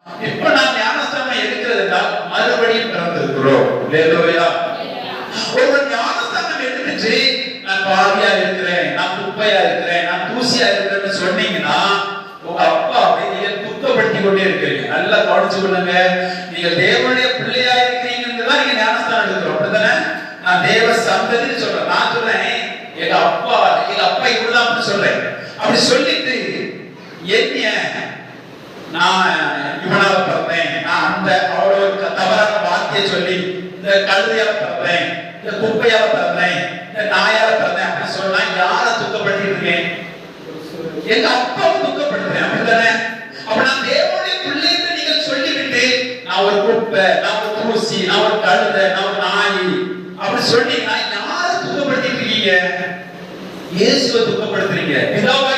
இப்ப நான் ஞானஸ்தானம் எடுக்கிறது என்றால் மறுபடியும் பிறந்திருக்கிறோம். அல்லேலூயா. ஒரு ஞானஸ்தானம் எடுத்துட்டு நான் பாவியா இருக்கிறேன், நான் குப்பையா இருக்கிறேன், நான் தூசியா இருக்கிறேன்னு சொன்னீங்கன்னா உங்க அப்பாவை நீங்கள் குத்தப்படுத்தி கொண்டே இருக்கிறீங்க. நல்லா கவனிச்சு கொள்ளுங்க. நீங்கள் தேவனுடைய பிள்ளையா இருக்கிறீங்கன்னு தான் நீங்க ஞானஸ்தானம் எடுக்கிறோம். அப்படித்தானே? நான் தேவ சந்ததின்னு சொல்றேன். நான் சொல்றேன் எங்க அப்பா இவ்வளவுதான் அப்படி சொல்றேன். அப்படி சொல்லிட்டு என்ன நான் இவனால பிறந்தேன், நான் அந்த அவரோட தவறான வார்த்தையை சொல்லி இந்த கழுதையால பிறந்தேன், இந்த குப்பையால பிறந்தேன், இந்த நாயால பிறந்தேன் அப்படின்னு சொன்னா யார துக்கப்படுத்திட்டு இருக்கேன்? எங்க அப்பாவை துக்கப்படுத்துறேன். அப்படித்தானே? அப்ப நான் தேவனுடைய பிள்ளைன்னு நீங்கள் சொல்லிவிட்டு நான் ஒரு குப்பை, நான் ஒரு தூசி, நான் ஒரு கழுதை, நான் ஒரு நாய் அப்படி சொன்னீங்கன்னா யார துக்கப்படுத்திட்டு இருக்கீங்க? இயேசுவை துக்கப்படுத்துறீங்க. பிதாவை